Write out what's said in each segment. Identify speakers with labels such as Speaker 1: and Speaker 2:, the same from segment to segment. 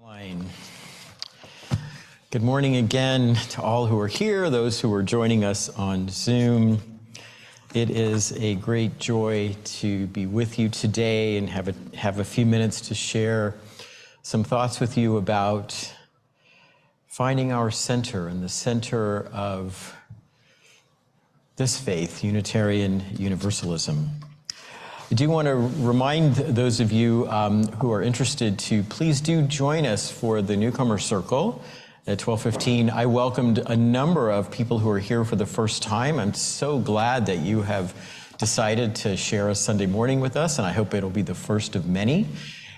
Speaker 1: Line. Good morning again to all who are here, those who are joining us on Zoom. It is a great joy to be with you today and have a few minutes to share some thoughts with you about finding our center and the center of this faith, Unitarian Universalism. I do want to remind those of you who are interested to please do join us for the Newcomer Circle at 12:15. I welcomed a number of people who are here for the first time. I'm so glad that you have decided to share a Sunday morning with us, and I hope it'll be the first of many.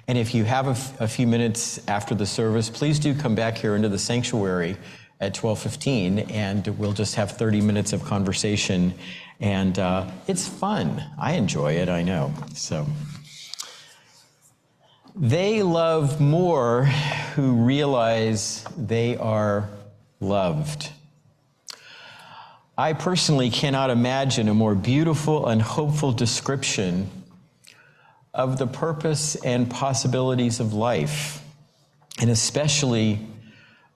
Speaker 1: And if you have a few minutes after the service, please do come back here into the sanctuary at 12:15, and we'll just have 30 minutes of conversation. And it's fun. I enjoy it, I know. So, they love more who realize they are loved. I personally cannot imagine a more beautiful and hopeful description of the purpose and possibilities of life, and especially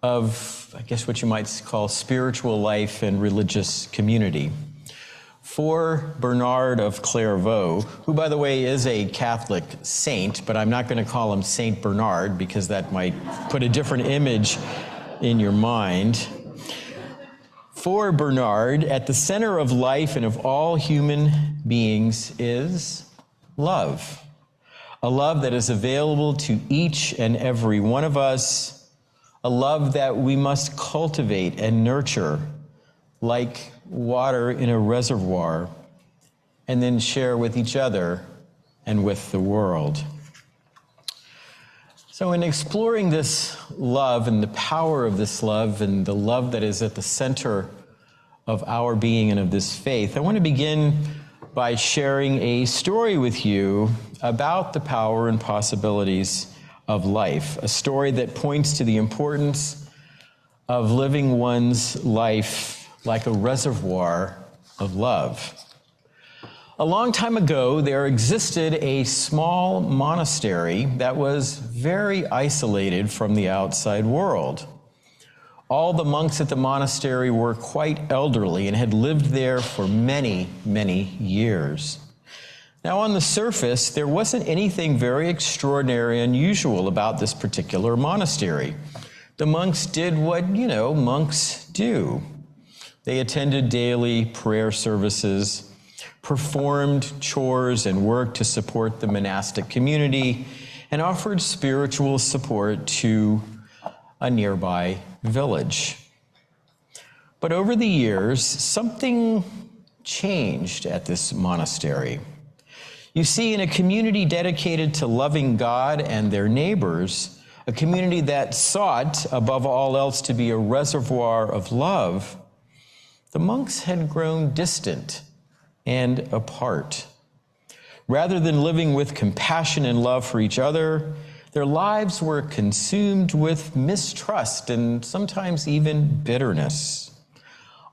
Speaker 1: of, I guess, what you might call spiritual life and religious community. For Bernard of Clairvaux, who, by the way, is a Catholic saint, but I'm not going to call him Saint Bernard because that might put a different image in your mind. For Bernard, at the center of life and of all human beings is love. A love that is available to each and every one of us. A love that we must cultivate and nurture like water in a reservoir, and then share with each other and with the world. So in exploring this love and the power of this love and the love that is at the center of our being and of this faith, I want to begin by sharing a story with you about the power and possibilities of life, a story that points to the importance of living one's life like a reservoir of love. A long time ago, there existed a small monastery that was very isolated from the outside world. All the monks at the monastery were quite elderly and had lived there for many, many years. Now, on the surface, there wasn't anything very extraordinary, unusual about this particular monastery. The monks did what, monks do. They attended daily prayer services, performed chores and work to support the monastic community, and offered spiritual support to a nearby village. But over the years, something changed at this monastery. You see, in a community dedicated to loving God and their neighbors, a community that sought, above all else, to be a reservoir of love, the monks had grown distant and apart. Rather than living with compassion and love for each other, their lives were consumed with mistrust and sometimes even bitterness.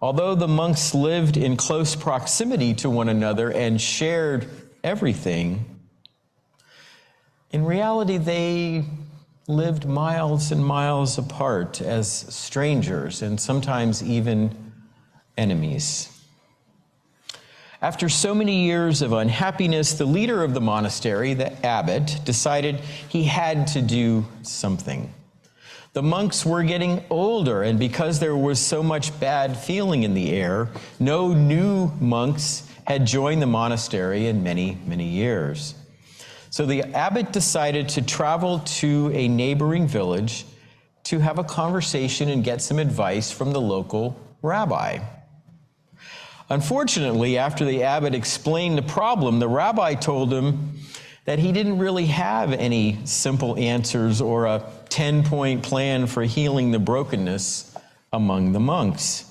Speaker 1: Although the monks lived in close proximity to one another and shared everything, in reality they lived miles and miles apart as strangers and sometimes even enemies. After so many years of unhappiness, the leader of the monastery, the abbot, decided he had to do something. The monks were getting older, and because there was so much bad feeling in the air, no new monks had joined the monastery in many, many years. So the abbot decided to travel to a neighboring village to have a conversation and get some advice from the local rabbi. Unfortunately, after the abbot explained the problem, the rabbi told him that he didn't really have any simple answers or a 10-point plan for healing the brokenness among the monks.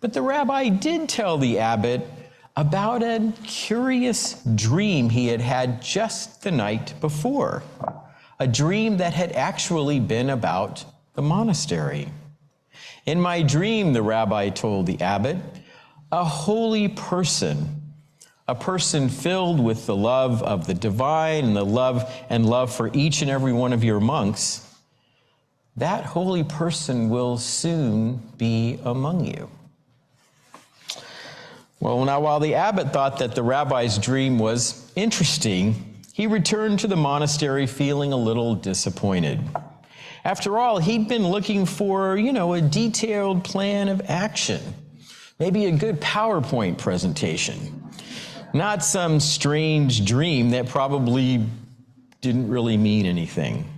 Speaker 1: But the rabbi did tell the abbot about a curious dream he had had just the night before, a dream that had actually been about the monastery. In my dream, the rabbi told the abbot, a holy person, a person filled with the love of the divine and the love for each and every one of your monks, that holy person will soon be among you. Well, now, while the abbot thought that the rabbi's dream was interesting, he returned to the monastery feeling a little disappointed. After all, he'd been looking for, a detailed plan of action, maybe a good PowerPoint presentation, not some strange dream that probably didn't really mean anything.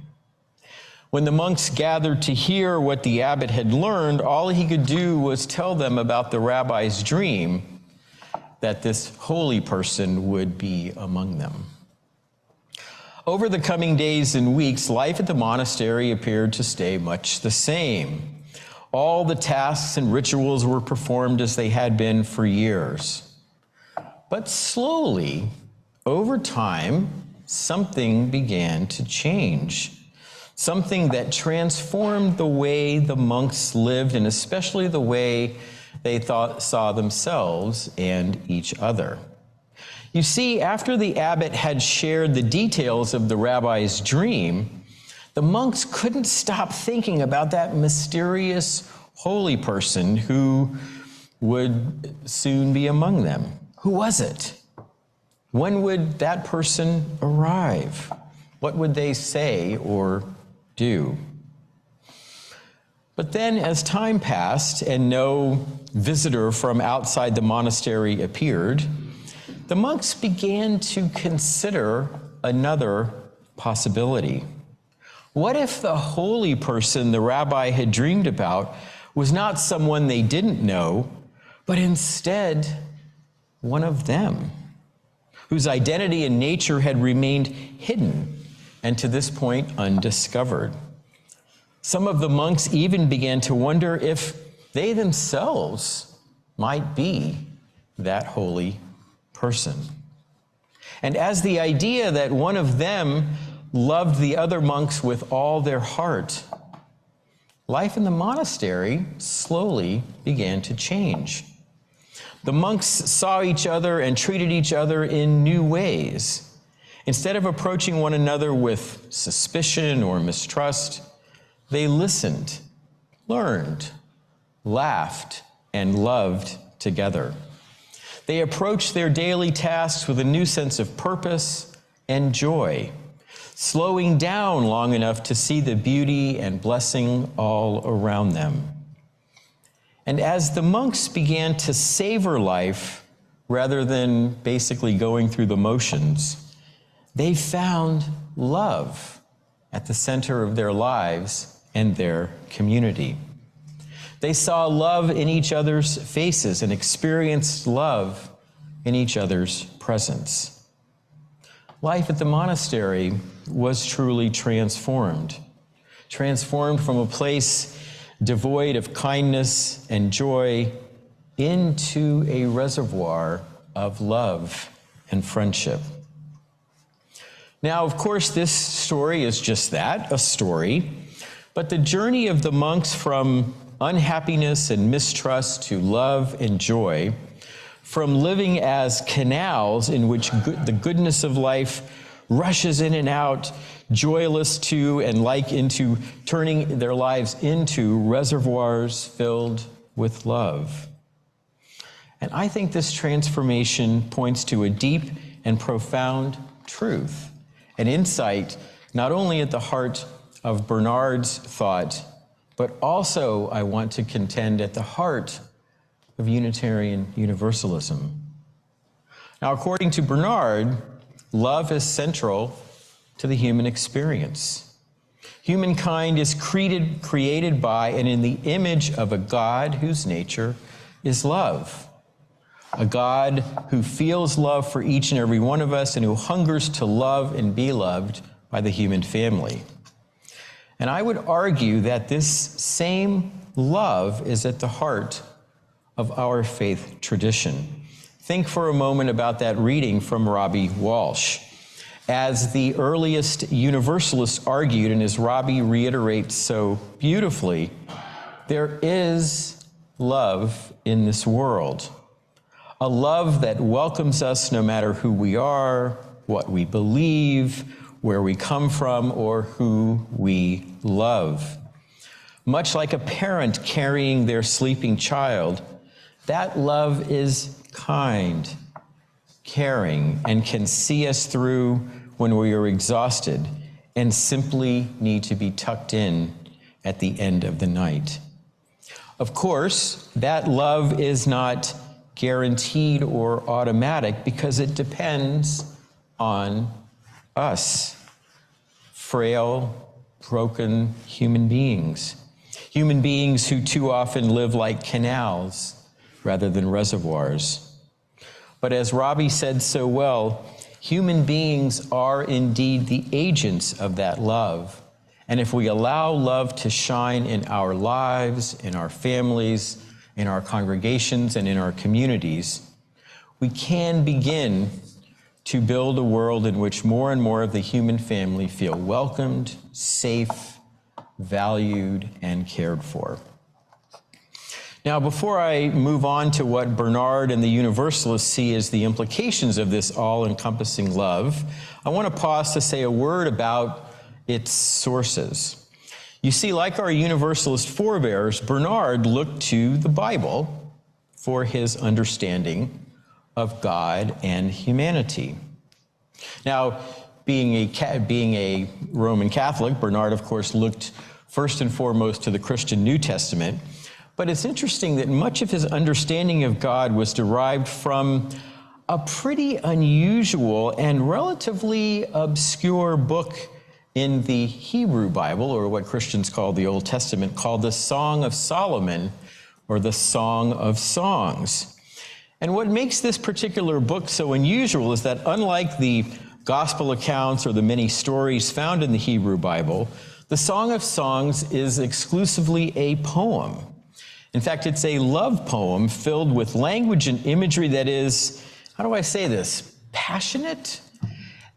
Speaker 1: When the monks gathered to hear what the abbot had learned, all he could do was tell them about the rabbi's dream, that this holy person would be among them. Over the coming days and weeks, life at the monastery appeared to stay much the same. All the tasks and rituals were performed as they had been for years. But slowly, over time, something began to change. Something that transformed the way the monks lived, and especially the way they saw themselves and each other. You see, after the abbot had shared the details of the rabbi's dream, the monks couldn't stop thinking about that mysterious holy person who would soon be among them. Who was it? When would that person arrive? What would they say or do? But then, as time passed and no visitor from outside the monastery appeared, the monks began to consider another possibility. What if the holy person the rabbi had dreamed about was not someone they didn't know, but instead one of them, whose identity and nature had remained hidden and to this point undiscovered? Some of the monks even began to wonder if they themselves might be that holy person. And as the idea that one of them loved the other monks with all their heart, life in the monastery slowly began to change. The monks saw each other and treated each other in new ways. Instead of approaching one another with suspicion or mistrust, they listened, learned, laughed, and loved together. They approached their daily tasks with a new sense of purpose and joy, slowing down long enough to see the beauty and blessing all around them. And as the monks began to savor life rather than basically going through the motions, they found love at the center of their lives and their community. They saw love in each other's faces and experienced love in each other's presence. Life at the monastery was truly transformed from a place devoid of kindness and joy into a reservoir of love and friendship. Now, of course, this story is just that, a story. But the journey of the monks from unhappiness and mistrust to love and joy, from living as canals in which the goodness of life rushes in and out, joyless to and like into turning their lives into reservoirs filled with love. And I think this transformation points to a deep and profound truth, an insight not only at the heart of Bernard's thought, but also, I want to contend, at the heart of Unitarian Universalism. Now, according to Bernard, love is central to the human experience. Humankind is created by and in the image of a God whose nature is love. A God who feels love for each and every one of us and who hungers to love and be loved by the human family. And I would argue that this same love is at the heart of our faith tradition. Think for a moment about that reading from Robbie Walsh. As the earliest Universalists argued, and as Robbie reiterates so beautifully, there is love in this world. A love that welcomes us no matter who we are, what we believe, where we come from, or who we love. much like a parent carrying their sleeping child. That love is kind, caring, and can see us through when we are exhausted and simply need to be tucked in at the end of the night. Of course, that love is not guaranteed or automatic because it depends on us, frail, broken human beings who too often live like canals rather than reservoirs. But as Robbie said so well, human beings are indeed the agents of that love. And if we allow love to shine in our lives, in our families, in our congregations, and in our communities, we can begin to build a world in which more and more of the human family feel welcomed, safe, valued, and cared for. Now, before I move on to what Bernard and the Universalists see as the implications of this all-encompassing love, I want to pause to say a word about its sources. You see, like our Universalist forebears, Bernard looked to the Bible for his understanding of God and humanity. Now, being a Roman Catholic, Bernard, of course, looked first and foremost to the Christian New Testament. But it's interesting that much of his understanding of God was derived from a pretty unusual and relatively obscure book in the Hebrew Bible, or what Christians call the Old Testament, called the Song of Solomon, or the Song of Songs. And what makes this particular book so unusual is that unlike the gospel accounts or the many stories found in the Hebrew Bible, the Song of Songs is exclusively a poem. In fact, it's a love poem filled with language and imagery that is, how do I say this, passionate,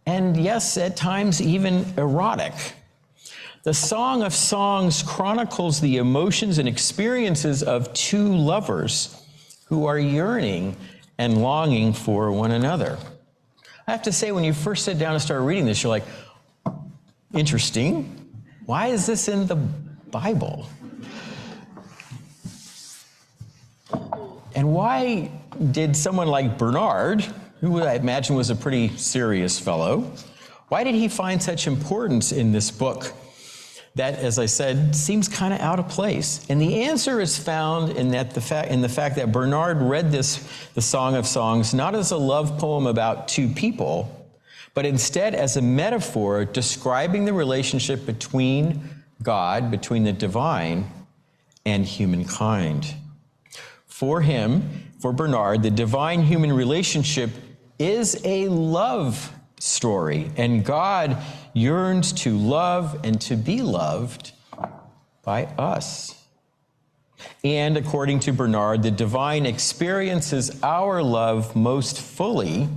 Speaker 1: and yes, at times even erotic. The Song of Songs chronicles the emotions and experiences of two lovers who are yearning and longing for one another. I have to say, when you first sit down and start reading this, you're like, interesting. Why is this in the Bible? And why did someone like Bernard, who I imagine was a pretty serious fellow, why did he find such importance in this book that, as I said, seems kind of out of place? And the answer is found in the fact that Bernard read the Song of Songs not as a love poem about two people, but instead as a metaphor describing the relationship between God, between the divine, and humankind. For him, for Bernard, the divine-human relationship is a love story, and God yearns to love and to be loved by us. And according to Bernard, the divine experiences our love most fully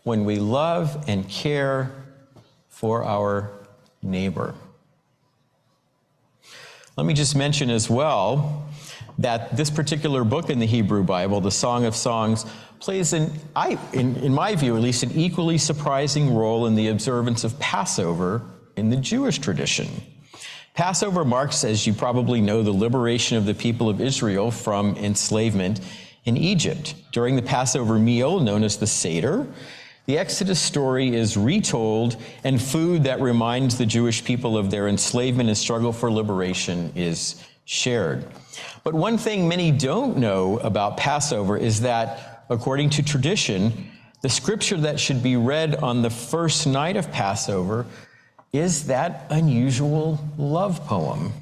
Speaker 1: when we love and care for our neighbor. Let me just mention as well that this particular book in the Hebrew Bible, the Song of Songs, plays, in my view at least, an equally surprising role in the observance of Passover in the Jewish tradition. Passover marks, as you probably know, the liberation of the people of Israel from enslavement in Egypt. During the Passover meal, known as the Seder, the Exodus story is retold, and food that reminds the Jewish people of their enslavement and struggle for liberation is shared. But one thing many don't know about Passover is that, according to tradition, the scripture that should be read on the first night of Passover is that unusual love poem,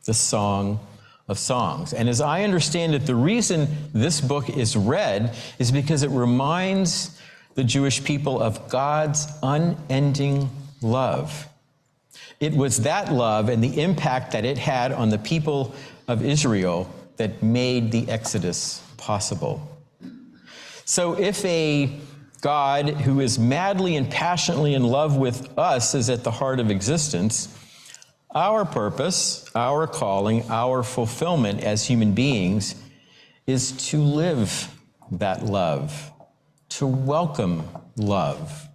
Speaker 1: the Song of Songs. And as I understand it, the reason this book is read is because it reminds the Jewish people of God's unending love. It was that love and the impact that it had on the people of Israel that made the Exodus possible. So if a God who is madly and passionately in love with us is at the heart of existence, our purpose, our calling, our fulfillment as human beings is to live that love, to welcome love,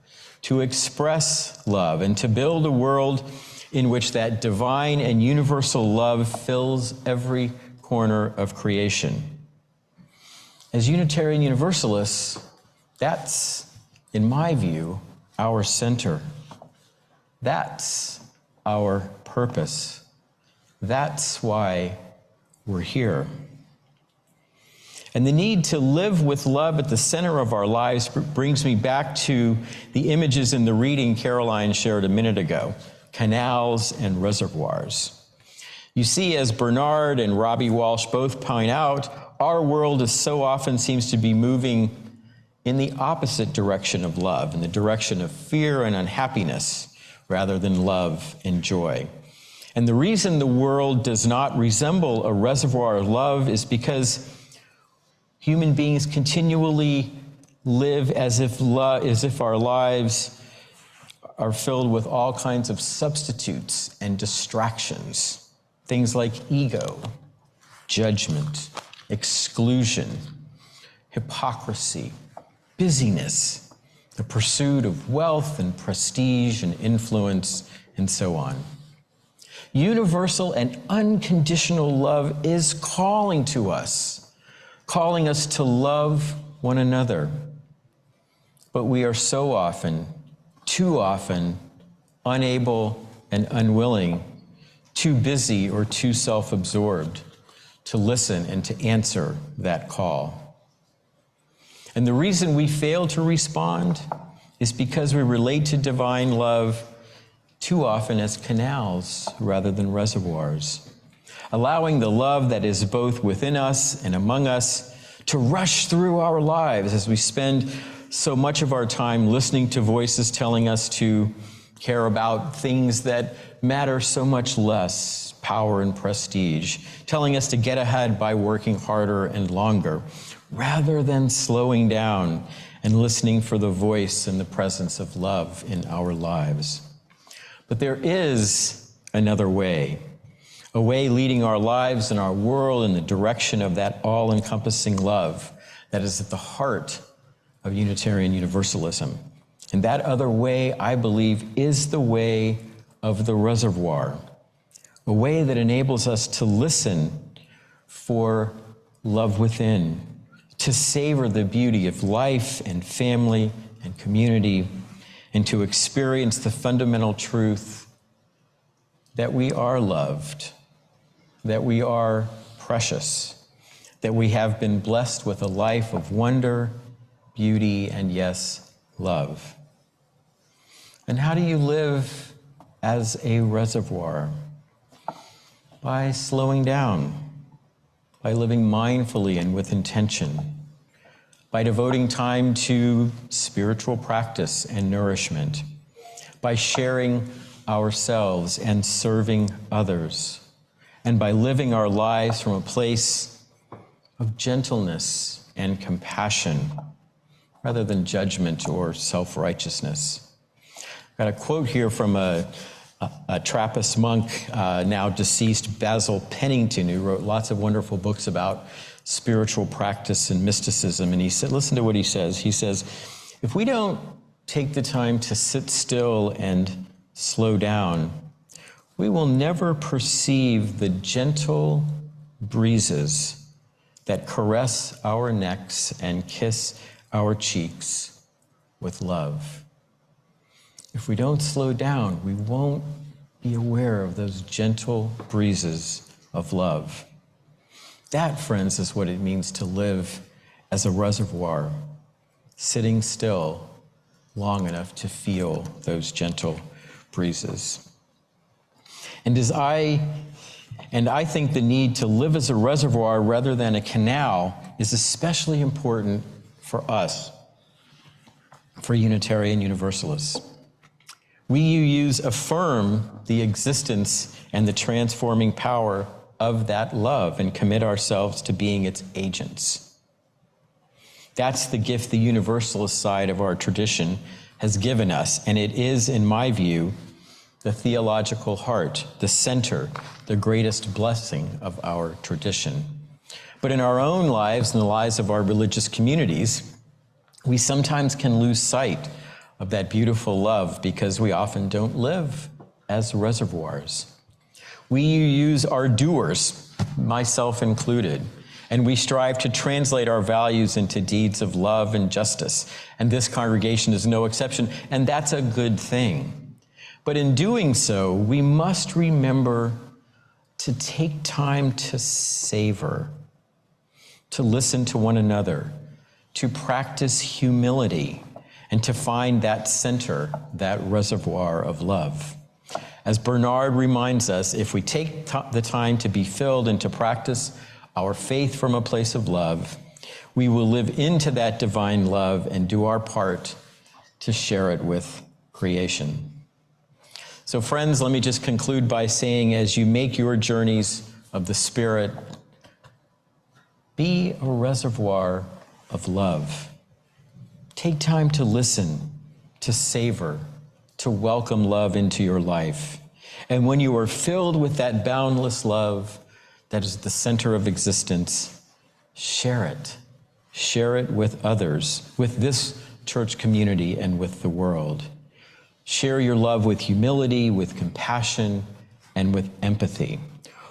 Speaker 1: to express love, and to build a world in which that divine and universal love fills every corner of creation. As Unitarian Universalists, that's, in my view, our center. That's our purpose. That's why we're here. And the need to live with love at the center of our lives brings me back to the images in the reading Caroline shared a minute ago, canals and reservoirs. You see, as Bernard and Robbie Walsh both point out, our world is so often seems to be moving in the opposite direction of love, in the direction of fear and unhappiness, rather than love and joy. And the reason the world does not resemble a reservoir of love is because human beings continually live as if our lives are filled with all kinds of substitutes and distractions. Things like ego, judgment, exclusion, hypocrisy, busyness, the pursuit of wealth and prestige and influence, and so on. Universal and unconditional love is calling to us, calling us to love one another. But we are so often, too often, unable and unwilling, too busy or too self-absorbed to listen and to answer that call. And the reason we fail to respond is because we relate to divine love too often as canals rather than reservoirs, allowing the love that is both within us and among us to rush through our lives as we spend so much of our time listening to voices telling us to care about things that matter so much less, power and prestige, telling us to get ahead by working harder and longer, rather than slowing down and listening for the voice and the presence of love in our lives. But there is another way, a way leading our lives and our world in the direction of that all-encompassing love that is at the heart of Unitarian Universalism. And that other way, I believe, is the way of the reservoir, a way that enables us to listen for love within, to savor the beauty of life and family and community, and to experience the fundamental truth that we are loved, that we are precious, that we have been blessed with a life of wonder, beauty, and yes, love. And how do you live as a reservoir? By slowing down, by living mindfully and with intention, by devoting time to spiritual practice and nourishment, by sharing ourselves and serving others, and by living our lives from a place of gentleness and compassion, rather than judgment or self-righteousness. I've got a quote here from a Trappist monk, now deceased, Basil Pennington, who wrote lots of wonderful books about spiritual practice and mysticism. And he said, listen to what he says. He says, if we don't take the time to sit still and slow down, we will never perceive the gentle breezes that caress our necks and kiss our cheeks with love. If we don't slow down, we won't be aware of those gentle breezes of love. That, friends, is what it means to live as a reservoir, sitting still long enough to feel those gentle breezes. And I think the need to live as a reservoir rather than a canal is especially important for us, for Unitarian Universalists. We UUs affirm the existence and the transforming power of that love and commit ourselves to being its agents. That's the gift the Universalist side of our tradition has given us, and it is, in my view, the theological heart, the center, the greatest blessing of our tradition. But in our own lives and the lives of our religious communities, we sometimes can lose sight of that beautiful love because we often don't live as reservoirs. We use our doers, myself included, and we strive to translate our values into deeds of love and justice. And this congregation is no exception, and that's a good thing. But in doing so, we must remember to take time to savor, to listen to one another, to practice humility, and to find that center, that reservoir of love. As Bernard reminds us, if we take the time to be filled and to practice our faith from a place of love, we will live into that divine love and do our part to share it with creation. So friends, let me just conclude by saying, as you make your journeys of the Spirit, be a reservoir of love. Take time to listen, to savor, to welcome love into your life. And when you are filled with that boundless love that is the center of existence, share it. Share it with others, with this church community and with the world. Share your love with humility, with compassion, and with empathy.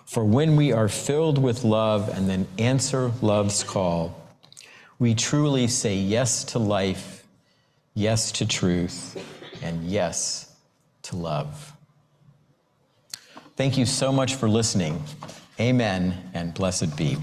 Speaker 1: For when we are filled with love and then answer love's call, we truly say yes to life, yes to truth, and yes to love. Thank you so much for listening. Amen, and blessed be.